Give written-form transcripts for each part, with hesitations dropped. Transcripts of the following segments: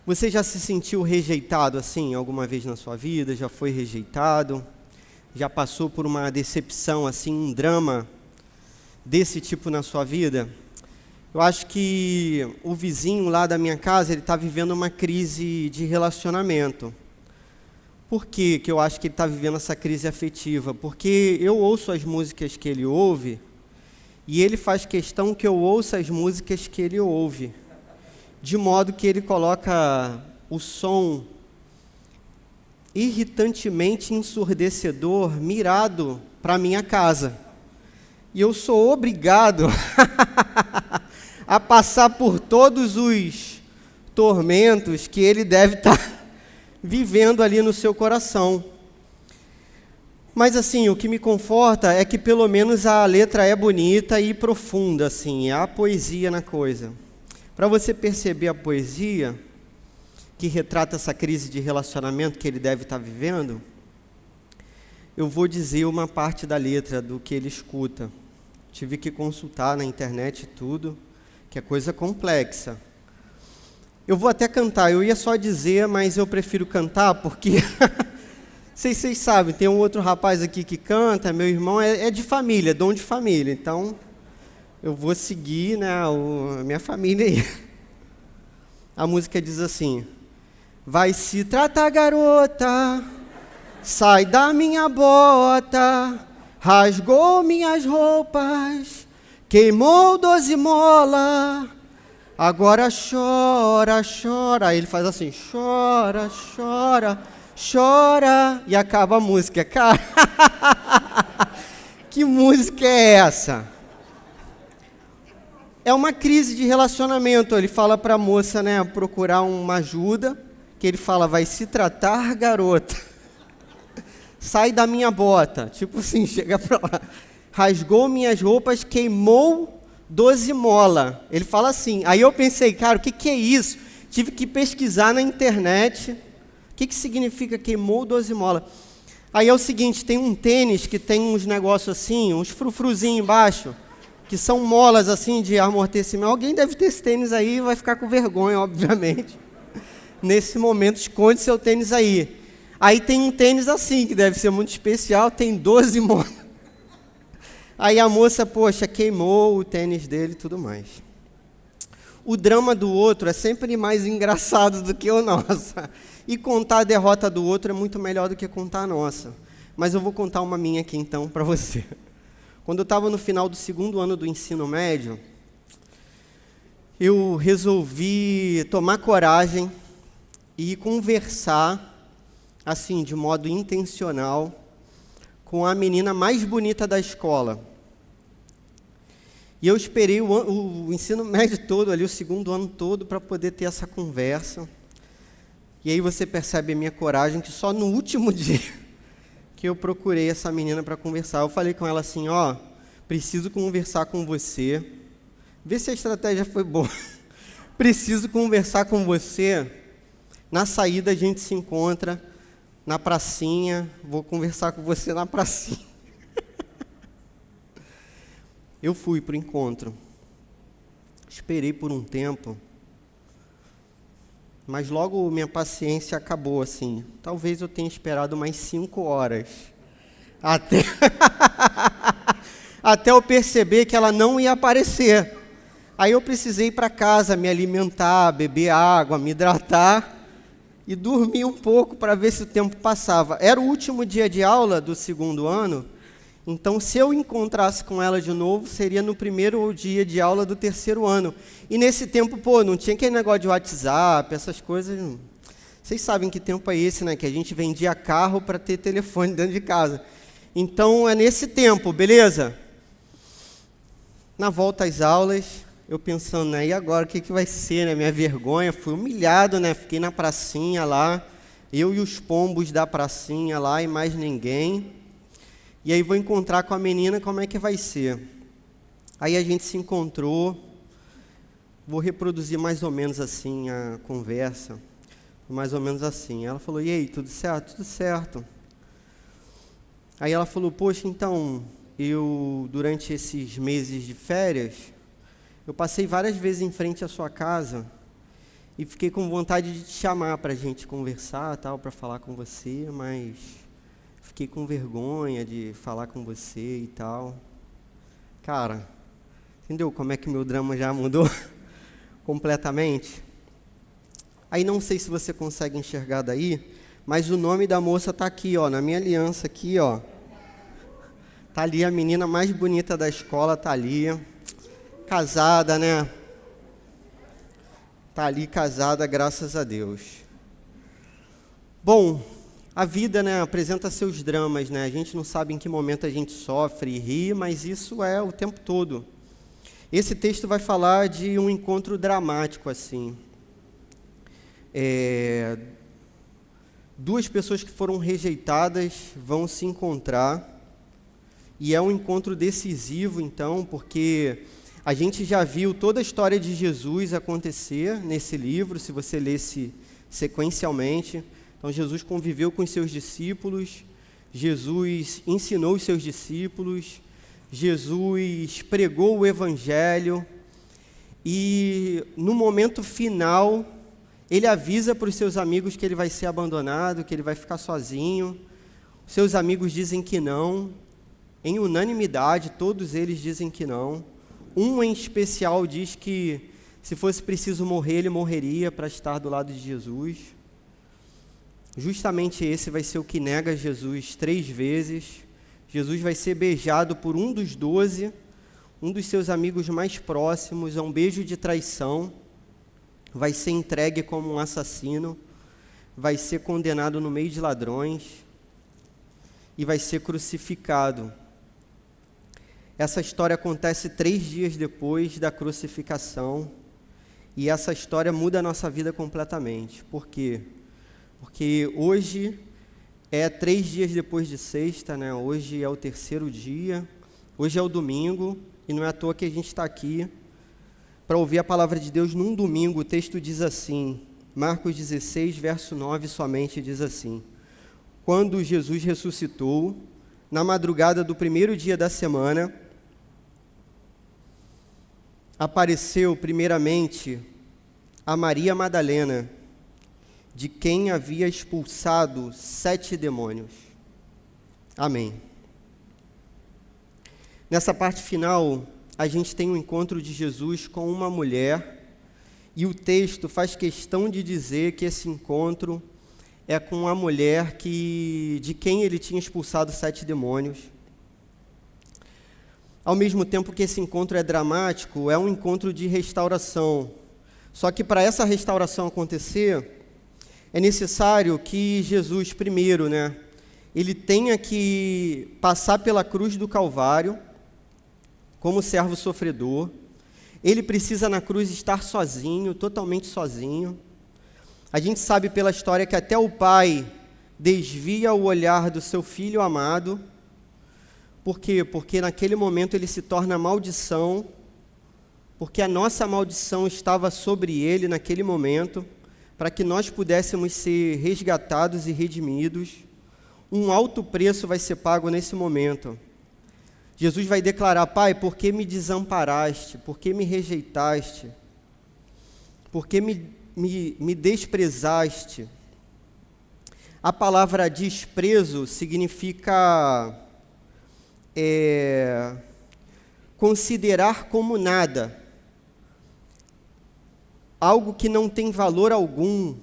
Você já se sentiu rejeitado assim alguma vez na sua vida? Já foi rejeitado? Já passou por uma decepção assim, um drama desse tipo na sua vida? Eu acho que o vizinho lá da minha casa, ele está vivendo uma crise de relacionamento. Por que eu acho que ele está vivendo essa crise afetiva? Porque eu ouço as músicas que ele ouve e ele faz questão que eu ouça as músicas que ele ouve. De modo que ele coloca o som irritantemente ensurdecedor mirado para a minha casa. E eu sou obrigado a passar por todos os tormentos que ele deve estar vivendo ali no seu coração. Mas assim, o que me conforta é que pelo menos a letra é bonita e profunda, assim, há poesia na coisa. Para você perceber a poesia que retrata essa crise de relacionamento que ele deve estar vivendo, eu vou dizer uma parte da letra do que ele escuta. Tive que consultar na internet tudo, que é coisa complexa. Eu vou até cantar, eu ia só dizer, mas eu prefiro cantar porque, vocês sabem, tem um outro rapaz aqui que canta, meu irmão é de família, dom de família, então eu vou seguir, né, a minha família aí. A música diz assim: vai se tratar, garota, sai da minha bota, rasgou minhas roupas, queimou 12 molas, agora chora, chora. Aí ele faz assim, chora, chora, chora, e acaba a música. Cara, que música é essa? É uma crise de relacionamento. Ele fala para a moça, né, procurar uma ajuda, que ele fala, vai se tratar, garota, sai da minha bota, tipo assim, chega para lá, rasgou minhas roupas, queimou 12 mola. Ele fala assim. Aí eu pensei, cara, o que é isso? Tive que pesquisar na internet, o que significa queimou 12 mola? Aí é o seguinte, tem um tênis que tem uns negócios assim, uns frufruzinhos embaixo, que são molas assim de amortecimento. Alguém deve ter esse tênis aí e vai ficar com vergonha, obviamente. Nesse momento, esconde seu tênis aí. Aí tem um tênis assim, que deve ser muito especial, tem 12 molas. Aí a moça, poxa, queimou o tênis dele e tudo mais. O drama do outro é sempre mais engraçado do que o nosso. E contar a derrota do outro é muito melhor do que contar a nossa. Mas eu vou contar uma minha aqui então para você. Quando eu estava no final do 2º ano do ensino médio, eu resolvi tomar coragem e conversar, assim, de modo intencional, com a menina mais bonita da escola. E eu esperei o ensino médio todo, ali, o 2º ano todo, para poder ter essa conversa. E aí você percebe a minha coragem, que só no último dia que eu procurei essa menina para conversar, eu falei com ela assim, ó, preciso conversar com você. Vê se a estratégia foi boa. Preciso conversar com você. Na saída a gente se encontra na pracinha, vou conversar com você na pracinha. Eu fui para o encontro. Esperei por um tempo, mas logo minha paciência acabou assim. Talvez eu tenha esperado mais 5 horas. Até eu perceber que ela não ia aparecer. Aí eu precisei ir para casa, me alimentar, beber água, me hidratar e dormir um pouco para ver se o tempo passava. Era o último dia de aula do 2º ano, então se eu encontrasse com ela de novo, seria no primeiro dia de aula do 3º ano. E nesse tempo, não tinha aquele negócio de WhatsApp, essas coisas. Vocês sabem que tempo é esse, né? Que a gente vendia carro para ter telefone dentro de casa. Então é nesse tempo, beleza? Na volta às aulas, eu pensando, né, e agora o que vai ser, né? Minha vergonha, fui humilhado, né? Fiquei na pracinha lá, eu e os pombos da pracinha lá e mais ninguém. E aí vou encontrar com a menina, como é que vai ser? Aí a gente se encontrou, vou reproduzir mais ou menos assim a conversa, mais ou menos assim. Ela falou, e aí, tudo certo? Tudo certo. Aí ela falou, poxa, então, eu, durante esses meses de férias, eu passei várias vezes em frente à sua casa e fiquei com vontade de te chamar para a gente conversar, tal, para falar com você, mas fiquei com vergonha de falar com você e tal. Cara, entendeu como é que meu drama já mudou completamente? Aí não sei se você consegue enxergar daí, mas o nome da moça tá aqui, ó, na minha aliança aqui, ó. Tá ali a menina mais bonita da escola, tá ali, casada, né? Tá ali casada, graças a Deus. Bom, a vida, né, apresenta seus dramas, né? A gente não sabe em que momento a gente sofre e ri, mas isso é o tempo todo. Esse texto vai falar de um encontro dramático, assim. Duas pessoas que foram rejeitadas vão se encontrar, e é um encontro decisivo, então, porque a gente já viu toda a história de Jesus acontecer nesse livro, se você lesse sequencialmente. Então, Jesus conviveu com os seus discípulos, Jesus ensinou os seus discípulos, Jesus pregou o Evangelho, e no momento final, ele avisa para os seus amigos que ele vai ser abandonado, que ele vai ficar sozinho. Seus amigos dizem que não, em unanimidade, todos eles dizem que não. Um em especial diz que, se fosse preciso morrer, ele morreria para estar do lado de Jesus. Justamente esse vai ser o que nega Jesus 3 vezes. Jesus vai ser beijado por um dos 12, um dos seus amigos mais próximos, é um beijo de traição. Vai ser entregue como um assassino, vai ser condenado no meio de ladrões e vai ser crucificado. Essa história acontece 3 dias depois da crucificação, e essa história muda a nossa vida completamente. Por quê? Porque hoje é 3 dias depois de sexta, né? Hoje é o 3º dia, hoje é o domingo, e não é à toa que a gente está aqui para ouvir a palavra de Deus num domingo. O texto diz assim, Marcos 16, verso 9 somente, diz assim: quando Jesus ressuscitou, na madrugada do 1º dia da semana, apareceu primeiramente a Maria Madalena, de quem havia expulsado 7 demônios. Amém. Nessa parte final, a gente tem um encontro de Jesus com uma mulher, e o texto faz questão de dizer que esse encontro é com a mulher de quem ele tinha expulsado 7 demônios. Ao mesmo tempo que esse encontro é dramático, é um encontro de restauração. Só que para essa restauração acontecer, é necessário que Jesus, primeiro, né, ele tenha que passar pela cruz do Calvário, como servo sofredor. Ele precisa na cruz estar sozinho, totalmente sozinho. A gente sabe pela história que até o pai desvia o olhar do seu filho amado. Por quê? Porque naquele momento ele se torna maldição, porque a nossa maldição estava sobre ele naquele momento, para que nós pudéssemos ser resgatados e redimidos. Um alto preço vai ser pago nesse momento. Jesus vai declarar: Pai, por que me desamparaste? Por que me rejeitaste? Por que me desprezaste? A palavra desprezo significa considerar como nada, algo que não tem valor algum,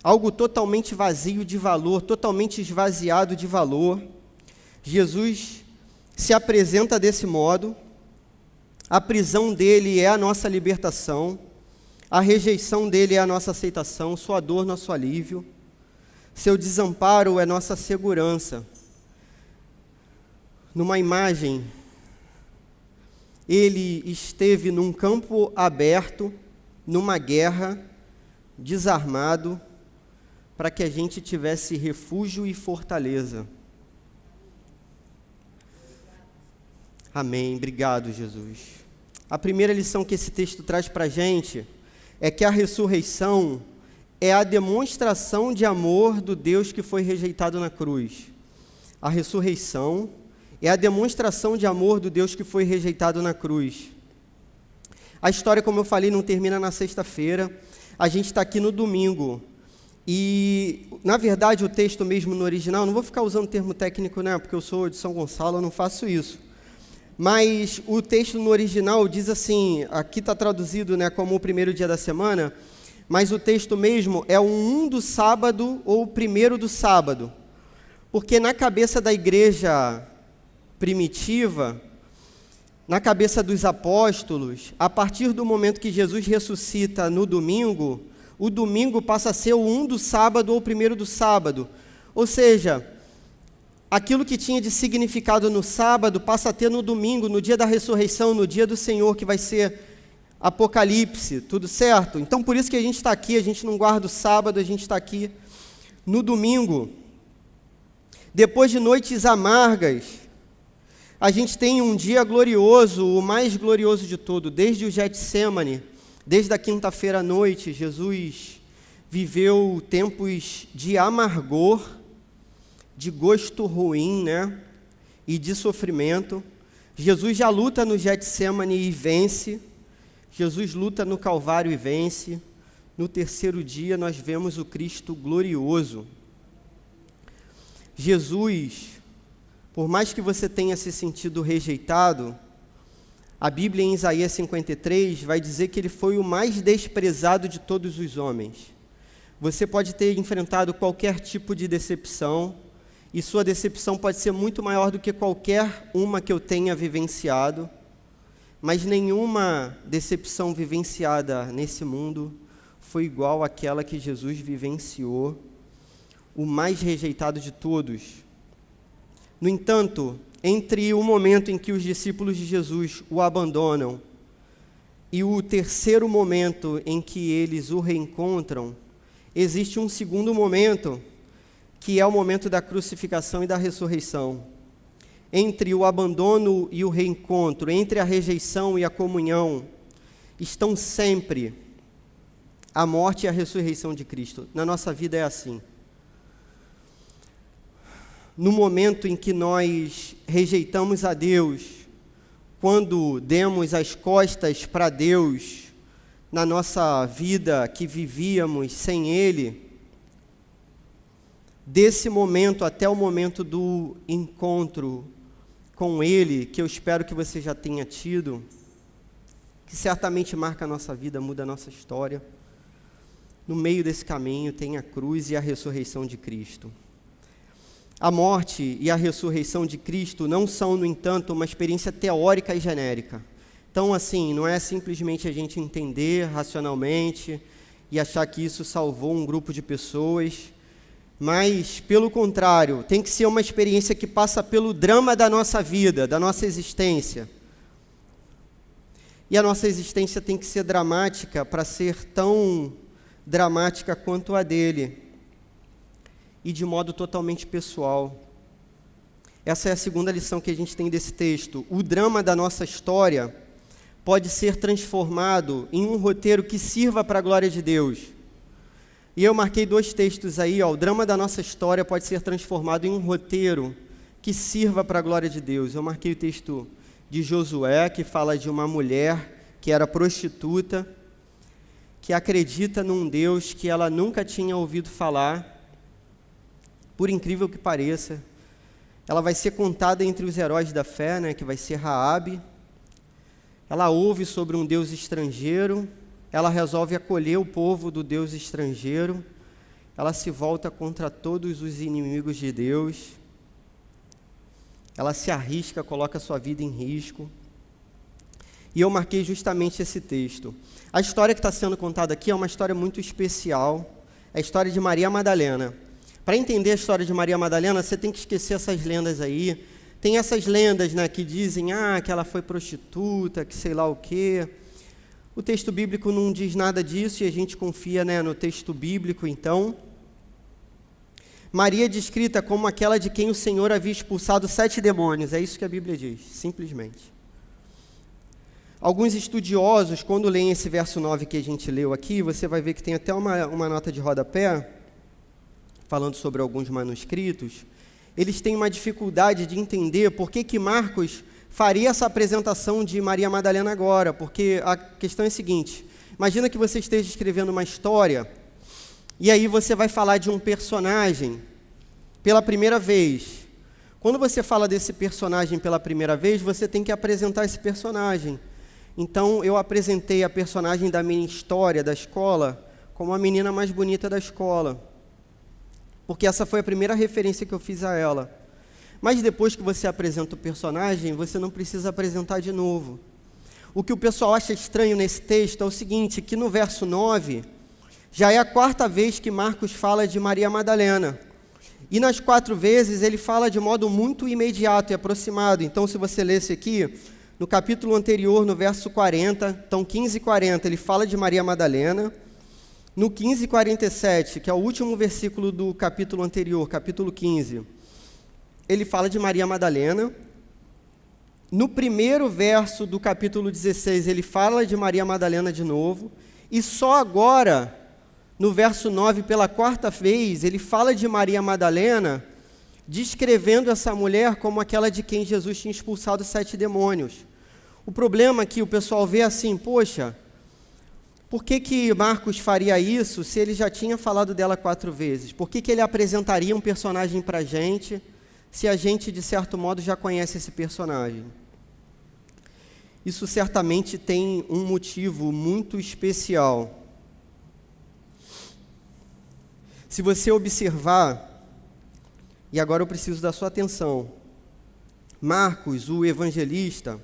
algo totalmente vazio de valor, totalmente esvaziado de valor. Jesus se apresenta desse modo. A prisão dele é a nossa libertação, a rejeição dele é a nossa aceitação, sua dor, nosso alívio, seu desamparo é nossa segurança. Numa imagem, ele esteve num campo aberto, numa guerra, desarmado, para que a gente tivesse refúgio e fortaleza. Amém. Obrigado, Jesus. A primeira lição que esse texto traz para a gente é que a ressurreição é a demonstração de amor do Deus que foi rejeitado na cruz. A ressurreição é a demonstração de amor do Deus que foi rejeitado na cruz. A história, como eu falei, não termina na sexta-feira. a gente está aqui no domingo. E, na verdade, o texto mesmo no original, não vou ficar usando termo técnico, né, porque eu sou de São Gonçalo, eu não faço isso. Mas o texto no original diz assim, aqui está traduzido, né, como o primeiro dia da semana, mas o texto mesmo é o do sábado ou o primeiro do sábado. Porque na cabeça da igreja primitiva, na cabeça dos apóstolos, a partir do momento que Jesus ressuscita no domingo, o domingo passa a ser o do sábado ou o primeiro do sábado. Ou seja, aquilo que tinha de significado no sábado passa a ter no domingo, no dia da ressurreição, no dia do Senhor, que vai ser Apocalipse, tudo certo? Então, por isso que a gente está aqui, a gente não guarda o sábado, a gente está aqui no domingo. Depois de noites amargas, a gente tem um dia glorioso, o mais glorioso de todo, desde o Getsêmani, desde a quinta-feira à noite, Jesus viveu tempos de amargor, de gosto ruim, né? E de sofrimento. Jesus já luta no Getsêmani e vence. Jesus luta no Calvário e vence. No terceiro dia nós vemos o Cristo glorioso. Jesus, por mais que você tenha se sentido rejeitado, a Bíblia em Isaías 53 vai dizer que ele foi o mais desprezado de todos os homens. Você pode ter enfrentado qualquer tipo de decepção, e sua decepção pode ser muito maior do que qualquer uma que eu tenha vivenciado, mas nenhuma decepção vivenciada nesse mundo foi igual àquela que Jesus vivenciou, o mais rejeitado de todos. No entanto, entre o momento em que os discípulos de Jesus o abandonam e o terceiro momento em que eles o reencontram, existe um segundo momento, que é o momento da crucificação e da ressurreição. Entre o abandono e o reencontro, entre a rejeição e a comunhão, estão sempre a morte e a ressurreição de Cristo. Na nossa vida é assim. No momento em que nós rejeitamos a Deus, quando demos as costas para Deus, na nossa vida que vivíamos sem Ele, desse momento até o momento do encontro com Ele, que eu espero que você já tenha tido, que certamente marca a nossa vida, muda a nossa história, no meio desse caminho tem a cruz e a ressurreição de Cristo. A morte e a ressurreição de Cristo não são, no entanto, uma experiência teórica e genérica. Então, assim, não é simplesmente a gente entender racionalmente e achar que isso salvou um grupo de pessoas, mas, pelo contrário, tem que ser uma experiência que passa pelo drama da nossa vida, da nossa existência. E a nossa existência tem que ser dramática para ser tão dramática quanto a dele, e de modo totalmente pessoal. Essa é a segunda lição que a gente tem desse texto. O drama da nossa história pode ser transformado em um roteiro que sirva para a glória de Deus. E eu marquei 2 textos aí, ó. O drama da nossa história pode ser transformado em um roteiro que sirva para a glória de Deus. Eu marquei o texto de Josué, que fala de uma mulher que era prostituta, que acredita num Deus que ela nunca tinha ouvido falar. Por incrível que pareça, ela vai ser contada entre os heróis da fé, né, que vai ser Raabe. Ela ouve sobre um Deus estrangeiro, ela resolve acolher o povo do Deus estrangeiro, ela se volta contra todos os inimigos de Deus, ela se arrisca, coloca sua vida em risco. E eu marquei justamente esse texto. A história que está sendo contada aqui é uma história muito especial, é a história de Maria Madalena. Para entender a história de Maria Madalena, você tem que esquecer essas lendas aí. Tem essas lendas, né, que dizem que ela foi prostituta, que sei lá o quê. O texto bíblico não diz nada disso e a gente confia, né, no texto bíblico, então. Maria é descrita como aquela de quem o Senhor havia expulsado 7 demônios. É isso que a Bíblia diz, simplesmente. Alguns estudiosos, quando leem esse verso 9 que a gente leu aqui, você vai ver que tem até uma nota de rodapé, falando sobre alguns manuscritos, eles têm uma dificuldade de entender por que Marcos faria essa apresentação de Maria Madalena agora, porque a questão é a seguinte: Imagina que você esteja escrevendo uma história, e aí você vai falar de um personagem pela primeira vez. Quando você fala desse personagem pela primeira vez, você tem que apresentar esse personagem. Então, eu apresentei a personagem da minha história da escola como a menina mais bonita da escola, porque essa foi a primeira referência que eu fiz a ela. Mas depois que você apresenta o personagem, você não precisa apresentar de novo. O que o pessoal acha estranho nesse texto é o seguinte, que no verso 9, já é a 4ª vez que Marcos fala de Maria Madalena. E nas 4 vezes ele fala de modo muito imediato e aproximado. Então, se você lesse aqui, no capítulo anterior, no verso 40, então 15:40, ele fala de Maria Madalena. No 15:47, que é o último versículo do capítulo anterior, capítulo 15, ele fala de Maria Madalena. No primeiro verso do capítulo 16, ele fala de Maria Madalena de novo. E só agora, no verso 9, pela 4ª vez, ele fala de Maria Madalena, descrevendo essa mulher como aquela de quem Jesus tinha expulsado 7 demônios. O problema é que o pessoal vê assim, poxa, por que Marcos faria isso se ele já tinha falado dela 4 vezes? Por que ele apresentaria um personagem para a gente, se a gente, de certo modo, já conhece esse personagem? Isso certamente tem um motivo muito especial. Se você observar, e agora eu preciso da sua atenção, Marcos, o evangelista,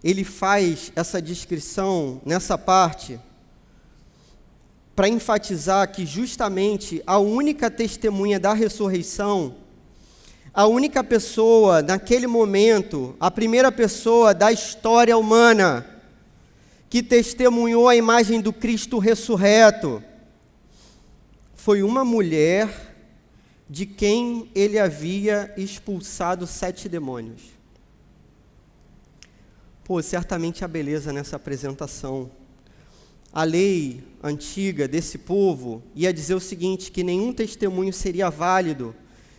ele faz essa descrição nessa parte para enfatizar que justamente a única testemunha da ressurreição, a única pessoa naquele momento, a primeira pessoa da história humana que testemunhou a imagem do Cristo ressurreto, foi uma mulher de quem ele havia expulsado 7 demônios. Pô, certamente a beleza nessa apresentação. A lei antiga desse povo ia dizer o seguinte, que nenhum testemunho seria válido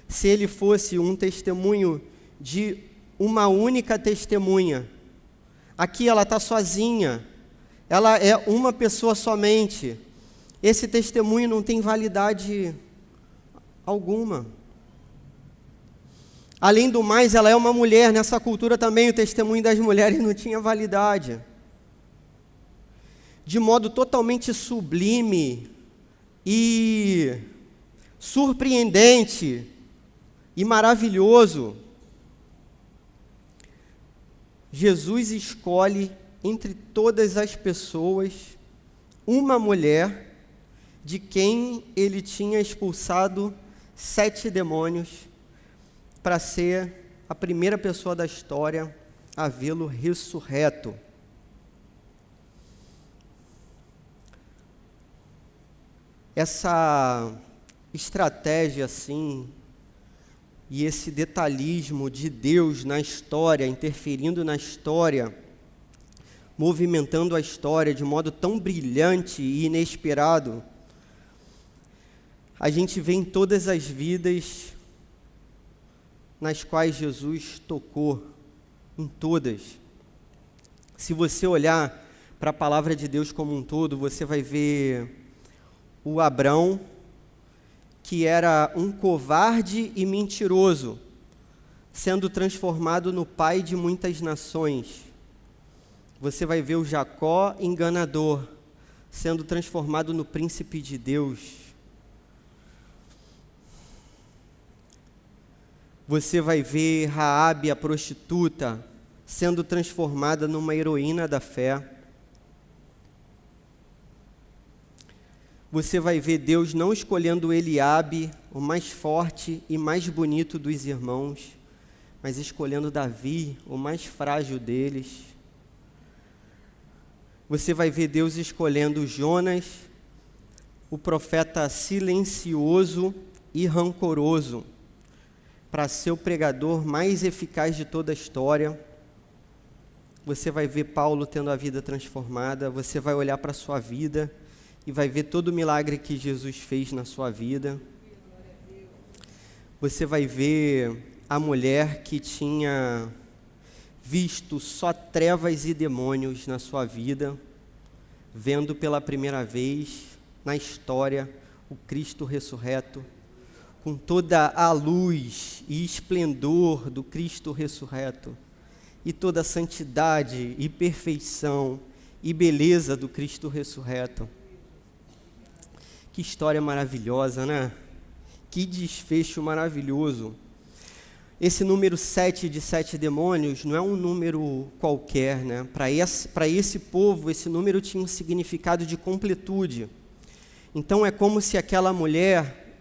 se ele fosse um testemunho de uma única testemunha. Aqui ela está sozinha, ela é uma pessoa somente. Esse testemunho não tem validade alguma. Além do mais, ela é uma mulher. Nessa cultura também o testemunho das mulheres não tinha validade. De modo totalmente sublime e surpreendente e maravilhoso, Jesus escolhe entre todas as pessoas uma mulher de quem ele tinha expulsado 7 demônios, para ser a primeira pessoa da história a vê-lo ressurreto. Essa estratégia assim, e esse detalhismo de Deus na história, interferindo na história, movimentando a história de modo tão brilhante e inesperado, a gente vê em todas as vidas nas quais Jesus tocou, em todas. Se você olhar para a palavra de Deus como um todo, você vai ver o Abrão, que era um covarde e mentiroso, sendo transformado no pai de muitas nações. Você vai ver o Jacó enganador, sendo transformado no príncipe de Deus. Você vai ver Raabe, a prostituta, sendo transformada numa heroína da fé. Você vai ver Deus não escolhendo Eliabe, o mais forte e mais bonito dos irmãos, mas escolhendo Davi, o mais frágil deles. Você vai ver Deus escolhendo Jonas, o profeta silencioso e rancoroso, para ser o pregador mais eficaz de toda a história. Você vai ver Paulo tendo a vida transformada, você vai olhar para a sua vida e vai ver todo o milagre que Jesus fez na sua vida. Você vai ver a mulher que tinha visto só trevas e demônios na sua vida, vendo pela primeira vez na história o Cristo ressurreto, com toda a luz e esplendor do Cristo ressurreto, e toda a santidade e perfeição e beleza do Cristo ressurreto. Que história maravilhosa, né? Que desfecho maravilhoso. Esse número 7 de 7 demônios não é um número qualquer, né? Para esse povo, esse número tinha um significado de completude. Então é como se aquela mulher,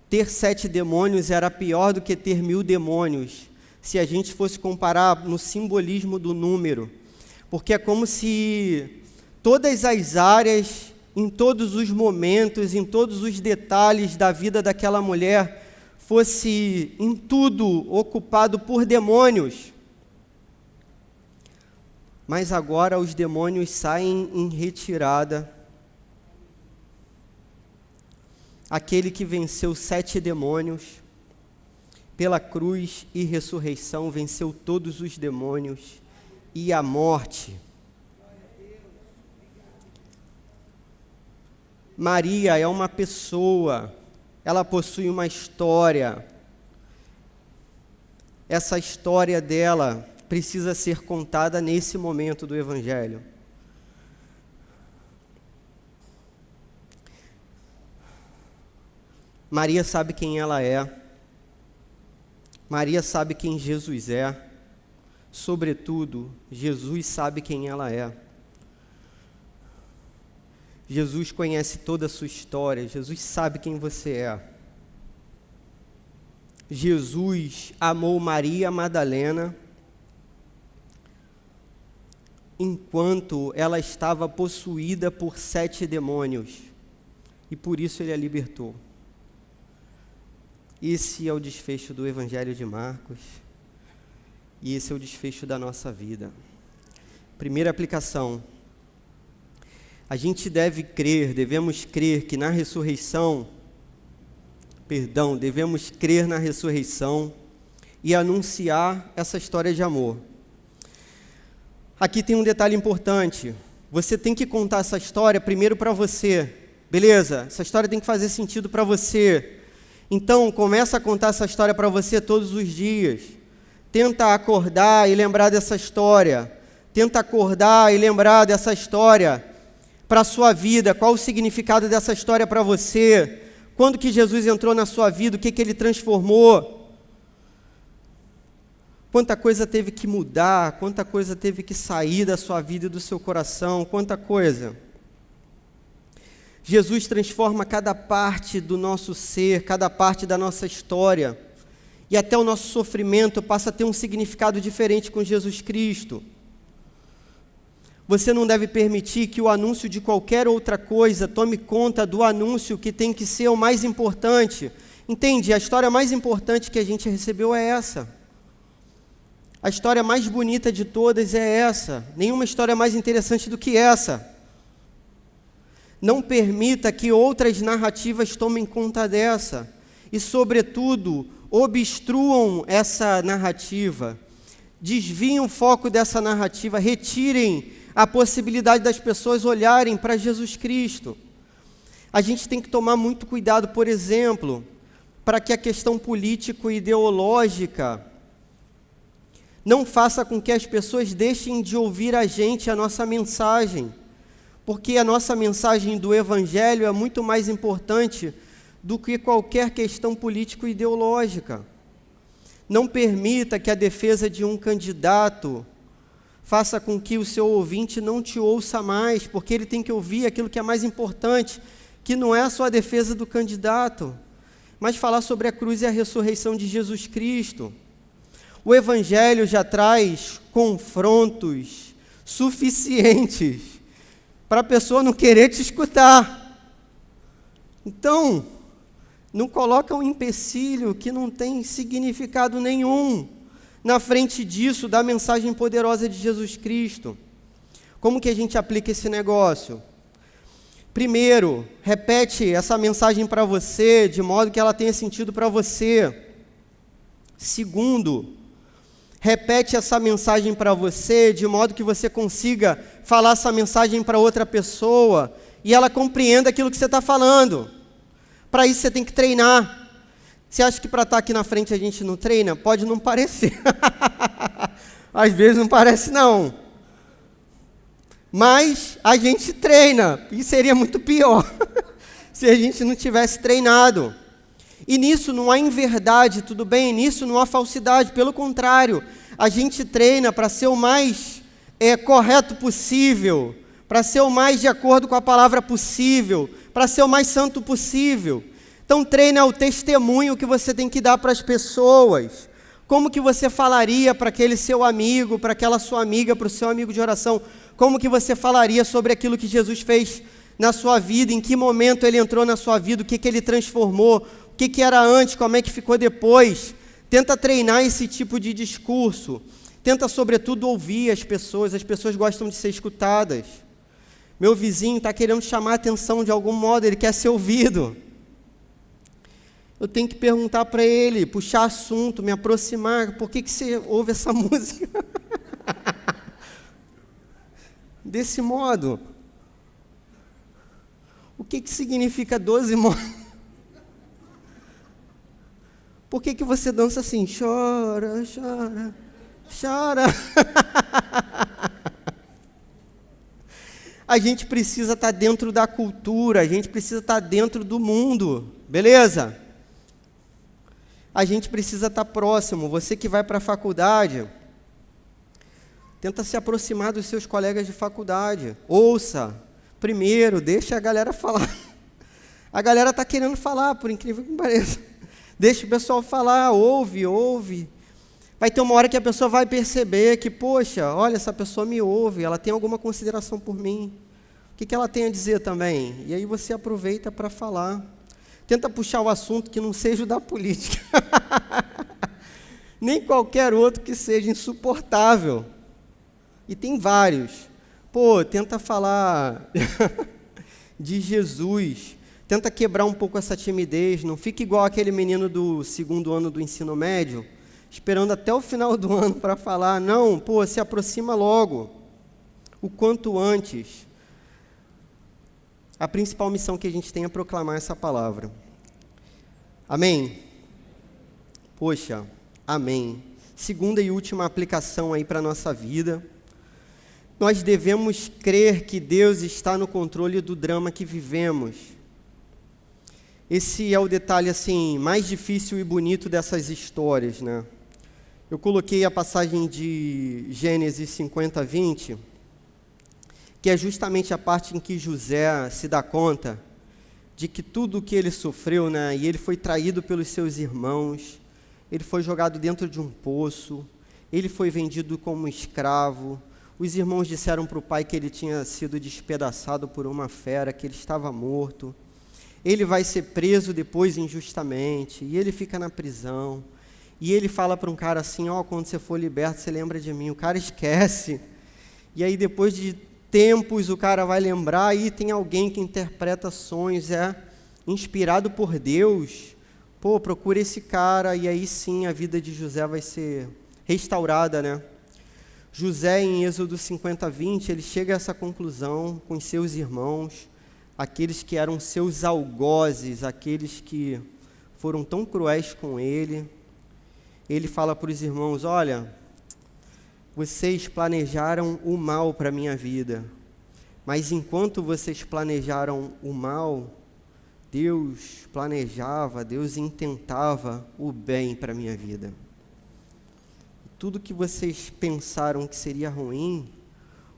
ter 7 demônios era pior do que ter 1000 demônios, se a gente fosse comparar no simbolismo do número. Porque é como se todas as áreas, em todos os momentos, em todos os detalhes da vida daquela mulher, fosse em tudo ocupado por demônios. Mas agora os demônios saem em retirada. Aquele que venceu 7 demônios, pela cruz e ressurreição, venceu todos os demônios e a morte. Maria é uma pessoa, ela possui uma história. Essa história dela precisa ser contada nesse momento do Evangelho. Maria sabe quem ela é. Maria sabe quem Jesus é. Sobretudo, Jesus sabe quem ela é. Jesus conhece toda a sua história. Jesus sabe quem você é. Jesus amou Maria Madalena enquanto ela estava possuída por 7 demônios. E por isso ele a libertou. Esse é o desfecho do Evangelho de Marcos. E esse é o desfecho da nossa vida. Primeira aplicação. A gente devemos crer que na ressurreição, devemos crer na ressurreição e anunciar essa história de amor. Aqui tem um detalhe importante. Você tem que contar essa história primeiro para você. Beleza? Essa história tem que fazer sentido para você. Então, começa a contar essa história para você todos os dias. Tenta acordar e lembrar dessa história. Tenta acordar e lembrar dessa história para a sua vida. Qual o significado dessa história para você? Quando que Jesus entrou na sua vida? O que ele transformou? Quanta coisa teve que mudar? Quanta coisa teve que sair da sua vida e do seu coração? Quanta coisa. Jesus transforma cada parte do nosso ser, cada parte da nossa história. E até o nosso sofrimento passa a ter um significado diferente com Jesus Cristo. Você não deve permitir que o anúncio de qualquer outra coisa tome conta do anúncio que tem que ser o mais importante. Entende? A história mais importante que a gente recebeu é essa. A história mais bonita de todas é essa. Nenhuma história é mais interessante do que essa. Não permita que outras narrativas tomem conta dessa. E, sobretudo, obstruam essa narrativa. Desviem o foco dessa narrativa. Retirem a possibilidade das pessoas olharem para Jesus Cristo. A gente tem que tomar muito cuidado, por exemplo, para que a questão político-ideológica não faça com que as pessoas deixem de ouvir a gente, a nossa mensagem. Porque a nossa mensagem do Evangelho é muito mais importante do que qualquer questão político-ideológica. Não permita que a defesa de um candidato faça com que o seu ouvinte não te ouça mais, porque ele tem que ouvir aquilo que é mais importante, que não é só a defesa do candidato, mas falar sobre a cruz e a ressurreição de Jesus Cristo. O Evangelho já traz confrontos suficientes para a pessoa não querer te escutar. Então, não coloca um empecilho que não tem significado nenhum na frente disso, da mensagem poderosa de Jesus Cristo. Como que a gente aplica esse negócio? Primeiro, repete essa mensagem para você, de modo que ela tenha sentido para você. Segundo, repete essa mensagem para você, de modo que você consiga falar essa mensagem para outra pessoa e ela compreenda aquilo que você está falando. Para isso você tem que treinar. Você acha que para estar aqui na frente a gente não treina? Pode não parecer. Às vezes não parece não. Mas a gente treina, e seria muito pior se a gente não tivesse treinado. E nisso não há inverdade, tudo bem? Nisso não há falsidade, pelo contrário, a gente treina para ser o mais correto possível, para ser o mais de acordo com a palavra possível, para ser o mais santo possível. Então treina o testemunho que você tem que dar para as pessoas. Como que você falaria para aquele seu amigo, para aquela sua amiga, para o seu amigo de oração? Como que você falaria sobre aquilo que Jesus fez na sua vida? Em que momento ele entrou na sua vida? O que ele transformou? O que era antes? Como é que ficou depois? Tenta treinar esse tipo de discurso. Tenta, sobretudo, ouvir as pessoas gostam de ser escutadas. Meu vizinho está querendo chamar a atenção de algum modo, ele quer ser ouvido. Eu tenho que perguntar para ele, puxar assunto, me aproximar. Por que você ouve essa música? Desse modo. O que significa 12 modos? Por que você dança assim? Chora, chora, chora. A gente precisa estar dentro da cultura, a gente precisa estar dentro do mundo, beleza? A gente precisa estar próximo. Você que vai para a faculdade, tenta se aproximar dos seus colegas de faculdade. Ouça. Primeiro, deixa a galera falar. A galera está querendo falar, por incrível que pareça. Deixa o pessoal falar, ouve. Vai ter uma hora que a pessoa vai perceber que, poxa, olha, essa pessoa me ouve, ela tem alguma consideração por mim. O que ela tem a dizer também? E aí você aproveita para falar. Tenta puxar o assunto que não seja o da política. Nem qualquer outro que seja insuportável. E tem vários. Tenta falar de Jesus. Tenta quebrar um pouco essa timidez. Não fique igual aquele menino do 2º ano do ensino médio, esperando até o final do ano para falar. Não, se aproxima logo. O quanto antes. A principal missão que a gente tem é proclamar essa palavra. Amém? Poxa, amém. Segunda e última aplicação aí para a nossa vida. Nós devemos crer que Deus está no controle do drama que vivemos. Esse é o detalhe assim, mais difícil e bonito dessas histórias, né? Eu coloquei a passagem de Gênesis 50:20, que é justamente a parte em que José se dá conta de que tudo o que ele sofreu, né, e ele foi traído pelos seus irmãos, ele foi jogado dentro de um poço, ele foi vendido como escravo, os irmãos disseram para o pai que ele tinha sido despedaçado por uma fera, que ele estava morto, ele vai ser preso depois injustamente, e ele fica na prisão, e ele fala para um cara assim, quando você for liberto, você lembra de mim, o cara esquece, e aí depois de tempos o cara vai lembrar, e tem alguém que interpreta sonhos, inspirado por Deus, procura esse cara, e aí sim a vida de José vai ser restaurada, né? José, em Êxodo 50:20, ele chega a essa conclusão com os seus irmãos, aqueles que eram seus algozes, aqueles que foram tão cruéis com ele. Ele fala para os irmãos, olha, vocês planejaram o mal para a minha vida, mas enquanto vocês planejaram o mal, Deus planejava, Deus intentava o bem para a minha vida. Tudo que vocês pensaram que seria ruim,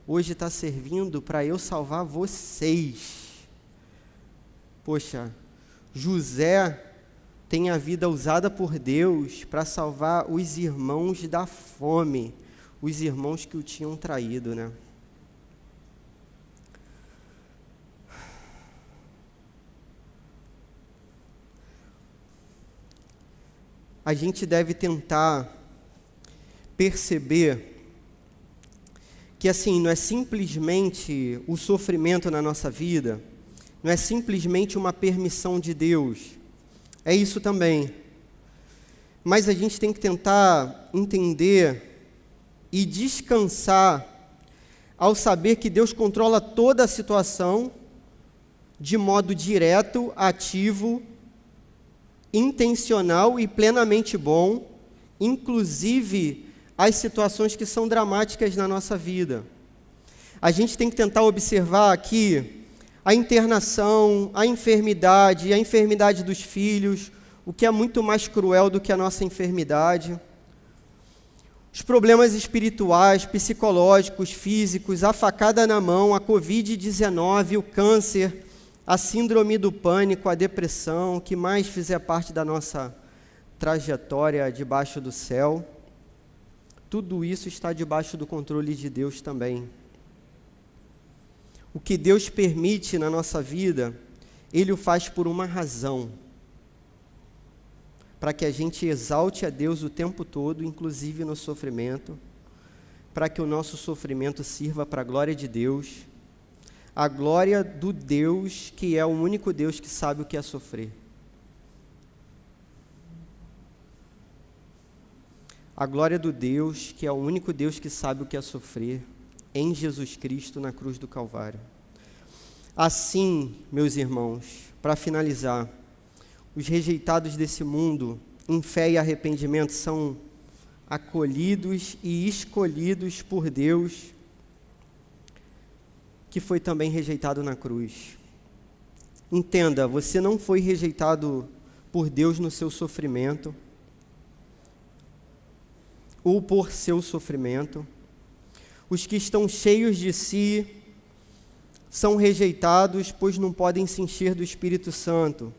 hoje está servindo para eu salvar vocês. Poxa, José tem a vida usada por Deus para salvar os irmãos da fome, os irmãos que o tinham traído, né? A gente deve tentar perceber que assim, não é simplesmente o sofrimento na nossa vida, não é simplesmente uma permissão de Deus, é isso também, mas a gente tem que tentar entender e descansar ao saber que Deus controla toda a situação de modo direto, ativo, intencional e plenamente bom, inclusive as situações que são dramáticas na nossa vida. A gente tem que tentar observar aqui a internação, a enfermidade dos filhos, o que é muito mais cruel do que a nossa enfermidade. Os problemas espirituais, psicológicos, físicos, a facada na mão, a Covid-19, o câncer, a síndrome do pânico, a depressão, o que mais fizer parte da nossa trajetória debaixo do céu. Tudo isso está debaixo do controle de Deus também. O que Deus permite na nossa vida, Ele o faz por uma razão. Para que a gente exalte a Deus o tempo todo, inclusive no sofrimento, para que o nosso sofrimento sirva para a glória de Deus, a glória do Deus que é o único Deus que sabe o que é sofrer. A glória do Deus que é o único Deus que sabe o que é sofrer, em Jesus Cristo na cruz do Calvário. Assim, meus irmãos, para finalizar, os rejeitados desse mundo, em fé e arrependimento, são acolhidos e escolhidos por Deus, que foi também rejeitado na cruz. Entenda, você não foi rejeitado por Deus no seu sofrimento, ou por seu sofrimento. Os que estão cheios de si são rejeitados, pois não podem se encher do Espírito Santo.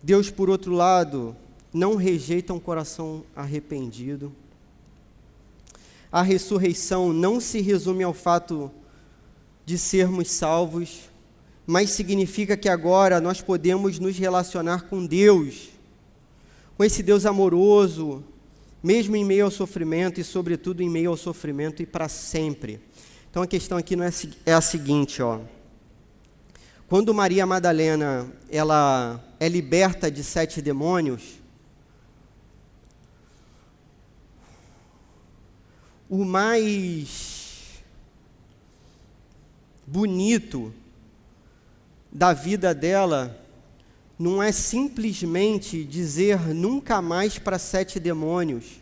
Deus, por outro lado, não rejeita um coração arrependido. A ressurreição não se resume ao fato de sermos salvos, mas significa que agora nós podemos nos relacionar com Deus, com esse Deus amoroso, mesmo em meio ao sofrimento e, sobretudo, em meio ao sofrimento e para sempre. Então, a questão aqui é a seguinte, ó. Quando Maria Madalena, ela é liberta de 7 demônios, o mais bonito da vida dela não é simplesmente dizer nunca mais para 7 demônios,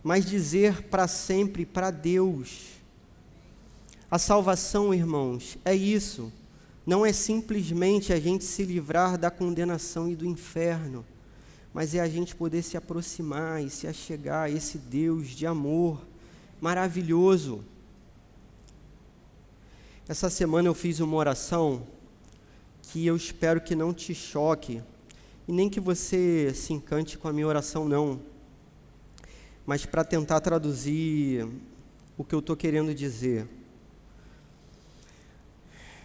mas dizer para sempre para Deus. A salvação, irmãos, é isso. Não é simplesmente a gente se livrar da condenação e do inferno, mas é a gente poder se aproximar e se achegar a esse Deus de amor maravilhoso. Essa semana eu fiz uma oração que eu espero que não te choque, e nem que você se encante com a minha oração, não, mas para tentar traduzir o que eu estou querendo dizer.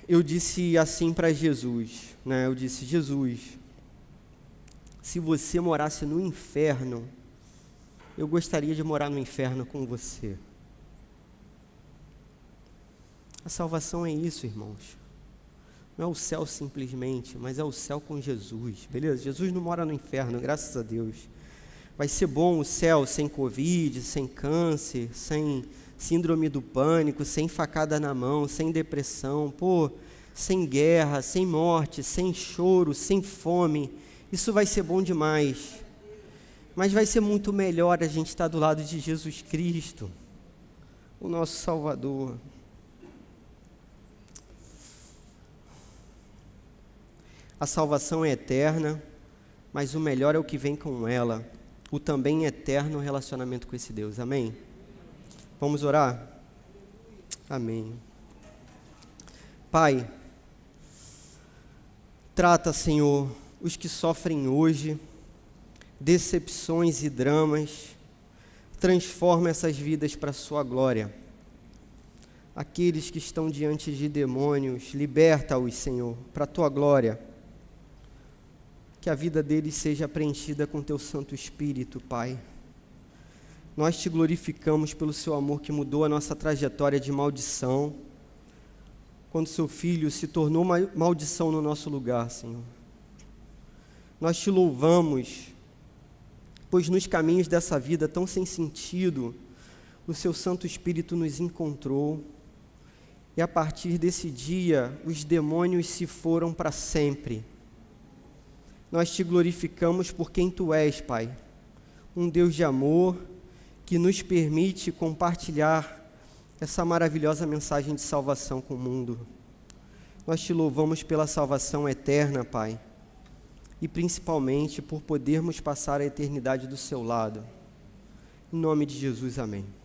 Eu disse assim para Jesus, né? Eu disse: Jesus, se você morasse no inferno, eu gostaria de morar no inferno com você. A salvação é isso, irmãos. Não é o céu simplesmente, mas é o céu com Jesus, beleza? Jesus não mora no inferno, graças a Deus. Vai ser bom o céu sem Covid, sem câncer, sem síndrome do pânico, sem facada na mão, sem depressão, sem guerra, sem morte, sem choro, sem fome. Isso vai ser bom demais. Mas vai ser muito melhor a gente estar do lado de Jesus Cristo, o nosso Salvador. A salvação é eterna, mas o melhor é o que vem com ela, o também eterno relacionamento com esse Deus. Amém? Vamos orar? Amém. Pai, trata, Senhor, os que sofrem hoje, decepções e dramas, transforma essas vidas para a sua glória. Aqueles que estão diante de demônios, liberta-os, Senhor, para a tua glória. Que a vida deles seja preenchida com teu Santo Espírito, Pai. Nós te glorificamos pelo seu amor que mudou a nossa trajetória de maldição, quando seu Filho se tornou maldição no nosso lugar, Senhor. Nós te louvamos, pois nos caminhos dessa vida tão sem sentido, o seu Santo Espírito nos encontrou, e a partir desse dia, os demônios se foram para sempre. Nós te glorificamos por quem tu és, Pai, um Deus de amor, que nos permite compartilhar essa maravilhosa mensagem de salvação com o mundo. Nós te louvamos pela salvação eterna, Pai, e principalmente por podermos passar a eternidade do seu lado. Em nome de Jesus, amém.